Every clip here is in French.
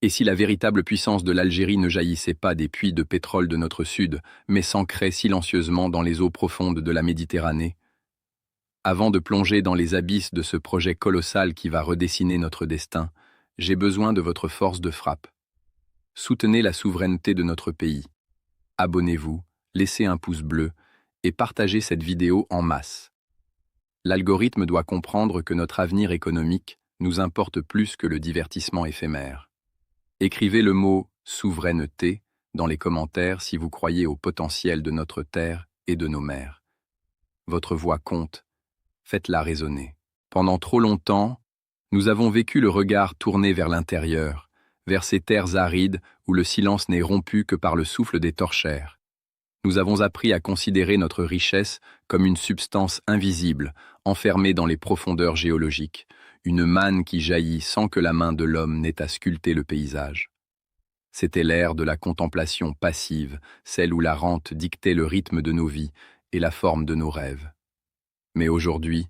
Et si la véritable puissance de l'Algérie ne jaillissait pas des puits de pétrole de notre sud, mais s'ancrait silencieusement dans les eaux profondes de la Méditerranée? Avant de plonger dans les abysses de ce projet colossal qui va redessiner notre destin, j'ai besoin de votre force de frappe. Soutenez la souveraineté de notre pays. Abonnez-vous, laissez un pouce bleu et partagez cette vidéo en masse. L'algorithme doit comprendre que notre avenir économique nous importe plus que le divertissement éphémère. Écrivez le mot « souveraineté » dans les commentaires si vous croyez au potentiel de notre terre et de nos mers. Votre voix compte, faites-la résonner. Pendant trop longtemps, nous avons vécu le regard tourné vers l'intérieur, vers ces terres arides où le silence n'est rompu que par le souffle des torchères. Nous avons appris à considérer notre richesse comme une substance invisible, enfermée dans les profondeurs géologiques, une manne qui jaillit sans que la main de l'homme n'ait à sculpter le paysage. C'était l'ère de la contemplation passive, celle où la rente dictait le rythme de nos vies et la forme de nos rêves. Mais aujourd'hui,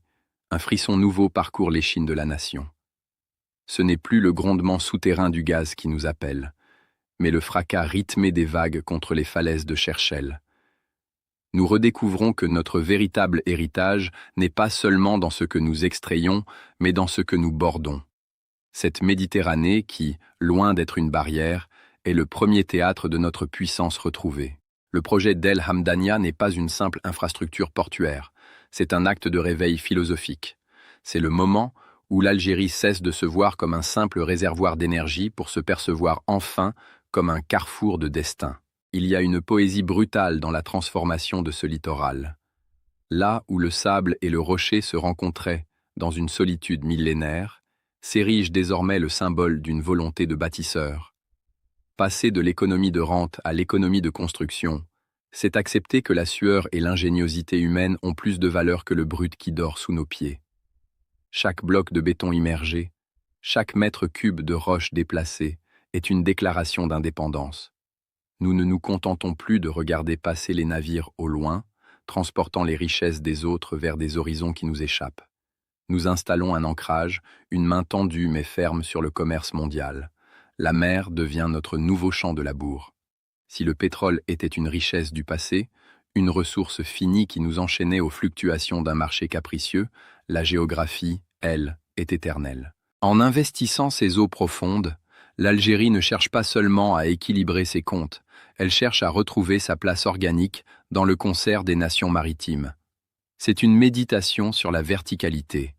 un frisson nouveau parcourt l'échine de la nation. Ce n'est plus le grondement souterrain du gaz qui nous appelle, mais le fracas rythmé des vagues contre les falaises de Cherchell. Nous redécouvrons que notre véritable héritage n'est pas seulement dans ce que nous extrayons, mais dans ce que nous bordons. Cette Méditerranée qui, loin d'être une barrière, est le premier théâtre de notre puissance retrouvée. Le projet d'El Hamdania n'est pas une simple infrastructure portuaire, c'est un acte de réveil philosophique. C'est le moment où l'Algérie cesse de se voir comme un simple réservoir d'énergie pour se percevoir enfin comme un carrefour de destin. Il y a une poésie brutale dans la transformation de ce littoral. Là où le sable et le rocher se rencontraient dans une solitude millénaire, s'érige désormais le symbole d'une volonté de bâtisseur. Passer de l'économie de rente à l'économie de construction, c'est accepter que la sueur et l'ingéniosité humaine ont plus de valeur que le brut qui dort sous nos pieds. Chaque bloc de béton immergé, chaque mètre cube de roche déplacée est une déclaration d'indépendance. Nous ne nous contentons plus de regarder passer les navires au loin, transportant les richesses des autres vers des horizons qui nous échappent. Nous installons un ancrage, une main tendue mais ferme sur le commerce mondial. La mer devient notre nouveau champ de labour. Si le pétrole était une richesse du passé, une ressource finie qui nous enchaînait aux fluctuations d'un marché capricieux, la géographie, elle, est éternelle. En investissant ces eaux profondes, l'Algérie ne cherche pas seulement à équilibrer ses comptes, elle cherche à retrouver sa place organique dans le concert des nations maritimes. C'est une méditation sur la verticalité.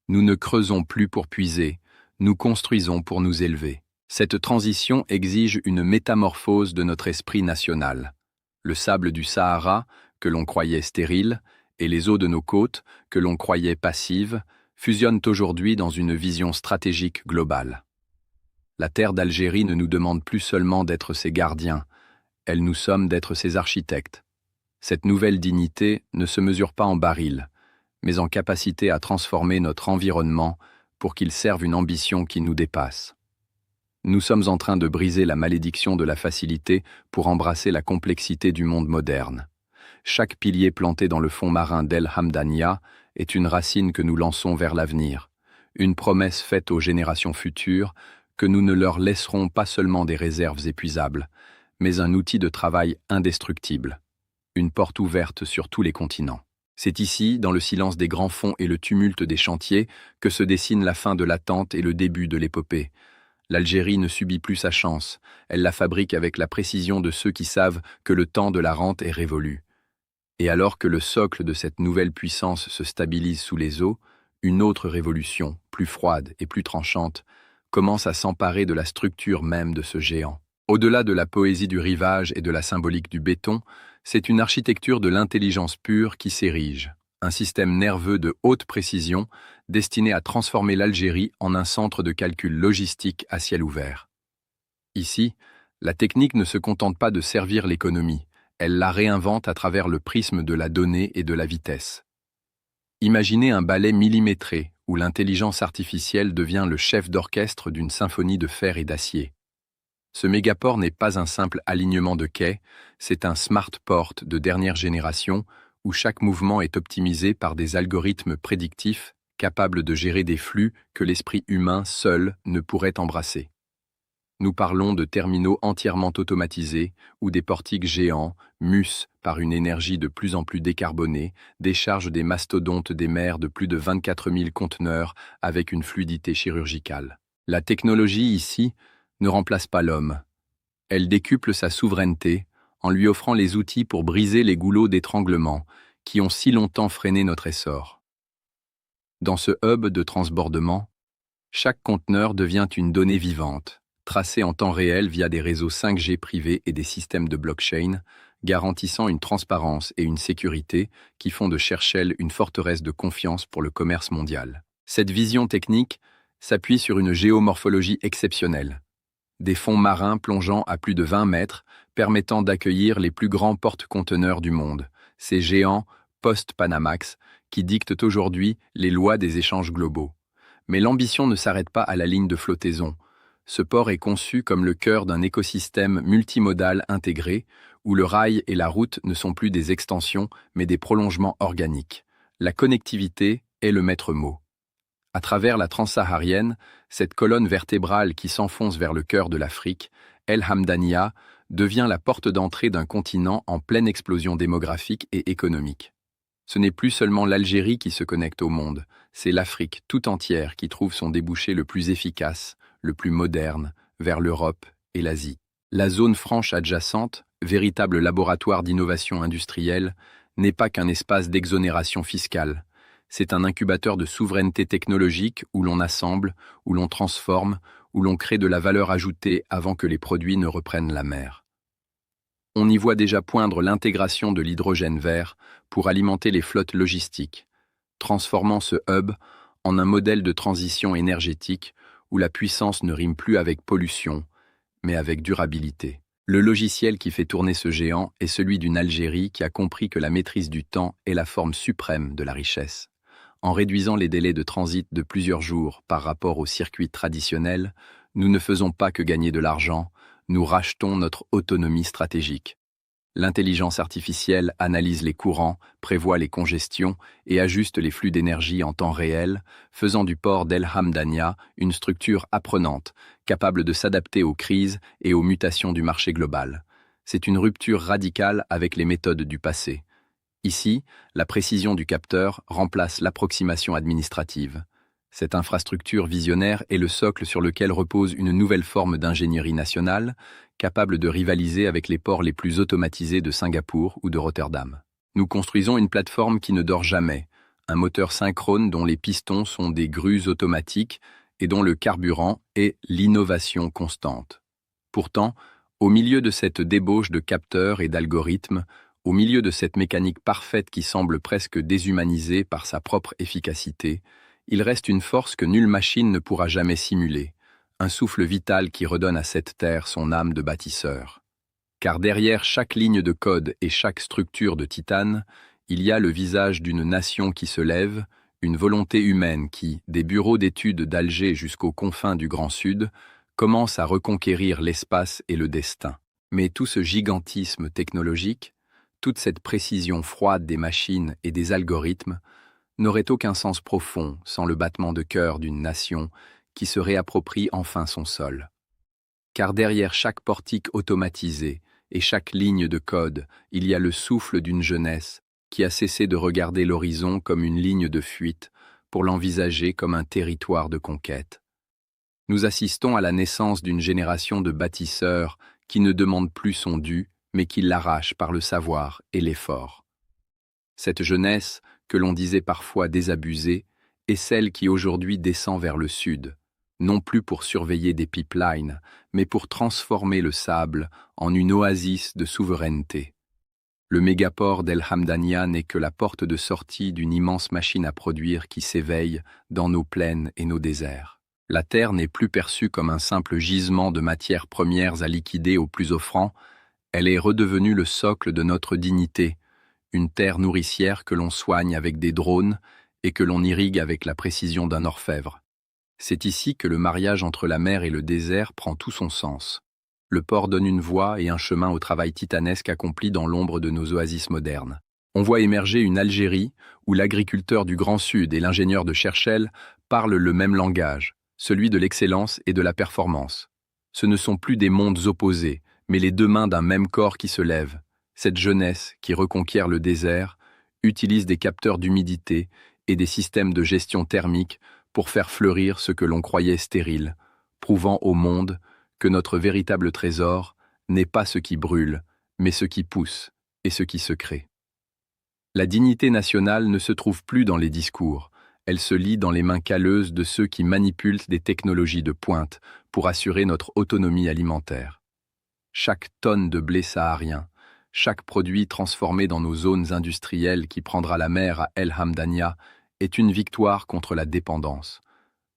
Nous ne creusons plus pour puiser, nous construisons pour nous élever. Cette transition exige une métamorphose de notre esprit national. Le sable du Sahara, que l'on croyait stérile, et les eaux de nos côtes, que l'on croyait passives, fusionnent aujourd'hui dans une vision stratégique globale. La terre d'Algérie ne nous demande plus seulement d'être ses gardiens, elle nous somme d'être ses architectes. Cette nouvelle dignité ne se mesure pas en barils, mais en capacité à transformer notre environnement pour qu'il serve une ambition qui nous dépasse. Nous sommes en train de briser la malédiction de la facilité pour embrasser la complexité du monde moderne. Chaque pilier planté dans le fond marin d'El Hamdania est une racine que nous lançons vers l'avenir, une promesse faite aux générations futures que nous ne leur laisserons pas seulement des réserves épuisables, mais un outil de travail indestructible, une porte ouverte sur tous les continents. C'est ici, dans le silence des grands fonds et le tumulte des chantiers, que se dessine la fin de l'attente et le début de l'épopée. L'Algérie ne subit plus sa chance, elle la fabrique avec la précision de ceux qui savent que le temps de la rente est révolu. Et alors que le socle de cette nouvelle puissance se stabilise sous les eaux, une autre révolution, plus froide et plus tranchante, commence à s'emparer de la structure même de ce géant. Au-delà de la poésie du rivage et de la symbolique du béton, c'est une architecture de l'intelligence pure qui s'érige, un système nerveux de haute précision destiné à transformer l'Algérie en un centre de calcul logistique à ciel ouvert. Ici, la technique ne se contente pas de servir l'économie, elle la réinvente à travers le prisme de la donnée et de la vitesse. Imaginez un ballet millimétré où l'intelligence artificielle devient le chef d'orchestre d'une symphonie de fer et d'acier. Ce mégaport n'est pas un simple alignement de quais, c'est un smart port de dernière génération où chaque mouvement est optimisé par des algorithmes prédictifs capables de gérer des flux que l'esprit humain seul ne pourrait embrasser. Nous parlons de terminaux entièrement automatisés ou des portiques géants, mus par une énergie de plus en plus décarbonée, déchargent des mastodontes des mers de plus de 24 000 conteneurs avec une fluidité chirurgicale. La technologie ici ne remplace pas l'homme. Elle décuple sa souveraineté en lui offrant les outils pour briser les goulots d'étranglement qui ont si longtemps freiné notre essor. Dans ce hub de transbordement, chaque conteneur devient une donnée vivante, tracée en temps réel via des réseaux 5G privés et des systèmes de blockchain, garantissant une transparence et une sécurité qui font de Cherchell une forteresse de confiance pour le commerce mondial. Cette vision technique s'appuie sur une géomorphologie exceptionnelle. Des fonds marins plongeant à plus de 20 mètres, permettant d'accueillir les plus grands porte-conteneurs du monde, ces géants post-Panamax qui dictent aujourd'hui les lois des échanges globaux. Mais l'ambition ne s'arrête pas à la ligne de flottaison. Ce port est conçu comme le cœur d'un écosystème multimodal intégré, où le rail et la route ne sont plus des extensions, mais des prolongements organiques. La connectivité est le maître mot. À travers la transsaharienne, cette colonne vertébrale qui s'enfonce vers le cœur de l'Afrique, El Hamdaniya, devient la porte d'entrée d'un continent en pleine explosion démographique et économique. Ce n'est plus seulement l'Algérie qui se connecte au monde, c'est l'Afrique tout entière qui trouve son débouché le plus efficace, le plus moderne, vers l'Europe et l'Asie. La zone franche adjacente, véritable laboratoire d'innovation industrielle, n'est pas qu'un espace d'exonération fiscale. C'est un incubateur de souveraineté technologique où l'on assemble, où l'on transforme, où l'on crée de la valeur ajoutée avant que les produits ne reprennent la mer. On y voit déjà poindre l'intégration de l'hydrogène vert pour alimenter les flottes logistiques, transformant ce hub en un modèle de transition énergétique où la puissance ne rime plus avec pollution, mais avec durabilité. Le logiciel qui fait tourner ce géant est celui d'une Algérie qui a compris que la maîtrise du temps est la forme suprême de la richesse. En réduisant les délais de transit de plusieurs jours par rapport aux circuits traditionnels, nous ne faisons pas que gagner de l'argent, nous rachetons notre autonomie stratégique. L'intelligence artificielle analyse les courants, prévoit les congestions et ajuste les flux d'énergie en temps réel, faisant du port d'El Hamdaniya une structure apprenante, capable de s'adapter aux crises et aux mutations du marché global. C'est une rupture radicale avec les méthodes du passé. Ici, la précision du capteur remplace l'approximation administrative. Cette infrastructure visionnaire est le socle sur lequel repose une nouvelle forme d'ingénierie nationale, capable de rivaliser avec les ports les plus automatisés de Singapour ou de Rotterdam. Nous construisons une plateforme qui ne dort jamais, un moteur synchrone dont les pistons sont des grues automatiques et dont le carburant est l'innovation constante. Pourtant, au milieu de cette débauche de capteurs et d'algorithmes, au milieu de cette mécanique parfaite qui semble presque déshumanisée par sa propre efficacité, il reste une force que nulle machine ne pourra jamais simuler, un souffle vital qui redonne à cette terre son âme de bâtisseur. Car derrière chaque ligne de code et chaque structure de titane, il y a le visage d'une nation qui se lève, une volonté humaine qui, des bureaux d'études d'Alger jusqu'aux confins du Grand Sud, commence à reconquérir l'espace et le destin. Mais tout ce gigantisme technologique, toute cette précision froide des machines et des algorithmes, n'aurait aucun sens profond sans le battement de cœur d'une nation qui se réapproprie enfin son sol. Car derrière chaque portique automatisé et chaque ligne de code, il y a le souffle d'une jeunesse qui a cessé de regarder l'horizon comme une ligne de fuite pour l'envisager comme un territoire de conquête. Nous assistons à la naissance d'une génération de bâtisseurs qui ne demandent plus son dû, mais qui l'arrachent par le savoir et l'effort. Cette jeunesse, que l'on disait parfois désabusée, est celle qui aujourd'hui descend vers le sud, non plus pour surveiller des pipelines, mais pour transformer le sable en une oasis de souveraineté. Le mégaport d'El Hamdaniya n'est que la porte de sortie d'une immense machine à produire qui s'éveille dans nos plaines et nos déserts. La terre n'est plus perçue comme un simple gisement de matières premières à liquider au plus offrant, elle est redevenue le socle de notre dignité, une terre nourricière que l'on soigne avec des drones et que l'on irrigue avec la précision d'un orfèvre. C'est ici que le mariage entre la mer et le désert prend tout son sens. Le port donne une voie et un chemin au travail titanesque accompli dans l'ombre de nos oasis modernes. On voit émerger une Algérie où l'agriculteur du Grand Sud et l'ingénieur de Cherchell parlent le même langage, celui de l'excellence et de la performance. Ce ne sont plus des mondes opposés, mais les deux mains d'un même corps qui se lèvent. Cette jeunesse qui reconquiert le désert utilise des capteurs d'humidité et des systèmes de gestion thermique pour faire fleurir ce que l'on croyait stérile, prouvant au monde que notre véritable trésor n'est pas ce qui brûle, mais ce qui pousse et ce qui se crée. La dignité nationale ne se trouve plus dans les discours, elle se lie dans les mains calleuses de ceux qui manipulent des technologies de pointe pour assurer notre autonomie alimentaire. Chaque tonne de blé saharien, chaque produit transformé dans nos zones industrielles qui prendra la mer à El Hamdania est une victoire contre la dépendance.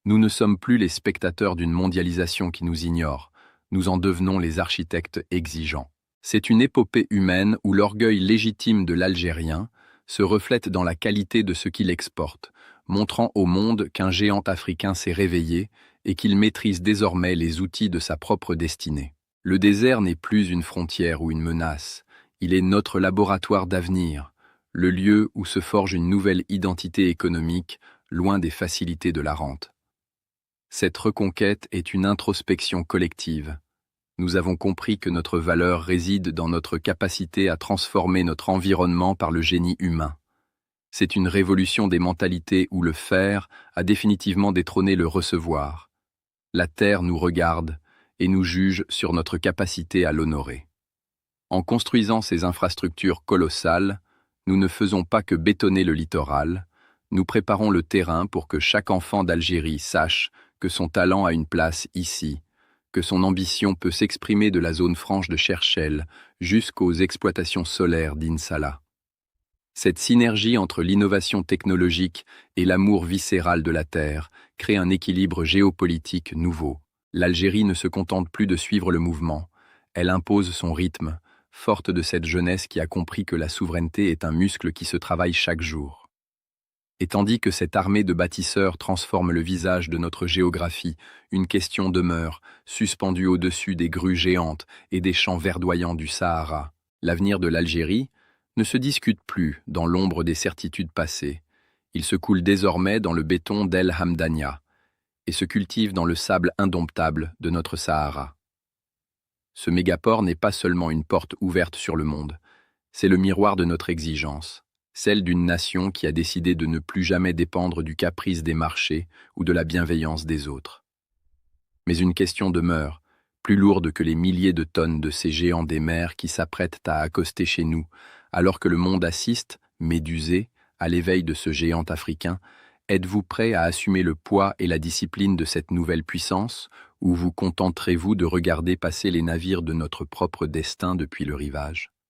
Nous ne sommes plus les spectateurs d'une mondialisation qui nous ignore, nous en devenons les architectes exigeants. C'est une épopée humaine où l'orgueil légitime de l'Algérien se reflète dans la qualité de ce qu'il exporte, montrant au monde qu'un géant africain s'est réveillé et qu'il maîtrise désormais les outils de sa propre destinée. Le désert n'est plus une frontière ou une menace, il est notre laboratoire d'avenir, le lieu où se forge une nouvelle identité économique, loin des facilités de la rente. Cette reconquête est une introspection collective. Nous avons compris que notre valeur réside dans notre capacité à transformer notre environnement par le génie humain. C'est une révolution des mentalités où le faire a définitivement détrôné le recevoir. La terre nous regarde et nous juge sur notre capacité à l'honorer. En construisant ces infrastructures colossales, nous ne faisons pas que bétonner le littoral, nous préparons le terrain pour que chaque enfant d'Algérie sache que son talent a une place ici, que son ambition peut s'exprimer de la zone franche de Cherchell jusqu'aux exploitations solaires d'Insala. Cette synergie entre l'innovation technologique et l'amour viscéral de la terre crée un équilibre géopolitique nouveau. L'Algérie ne se contente plus de suivre le mouvement, elle impose son rythme, forte de cette jeunesse qui a compris que la souveraineté est un muscle qui se travaille chaque jour. Et tandis que cette armée de bâtisseurs transforme le visage de notre géographie, une question demeure, suspendue au-dessus des grues géantes et des champs verdoyants du Sahara. L'avenir de l'Algérie ne se discute plus dans l'ombre des certitudes passées. Il se coule désormais dans le béton d'El Hamdania et se cultive dans le sable indomptable de notre Sahara. Ce mégaport n'est pas seulement une porte ouverte sur le monde, c'est le miroir de notre exigence, celle d'une nation qui a décidé de ne plus jamais dépendre du caprice des marchés ou de la bienveillance des autres. Mais une question demeure, plus lourde que les milliers de tonnes de ces géants des mers qui s'apprêtent à accoster chez nous, alors que le monde assiste, médusé, à l'éveil de ce géant africain. Êtes-vous prêt à assumer le poids et la discipline de cette nouvelle puissance, ou vous contenterez-vous de regarder passer les navires de notre propre destin depuis le rivage ?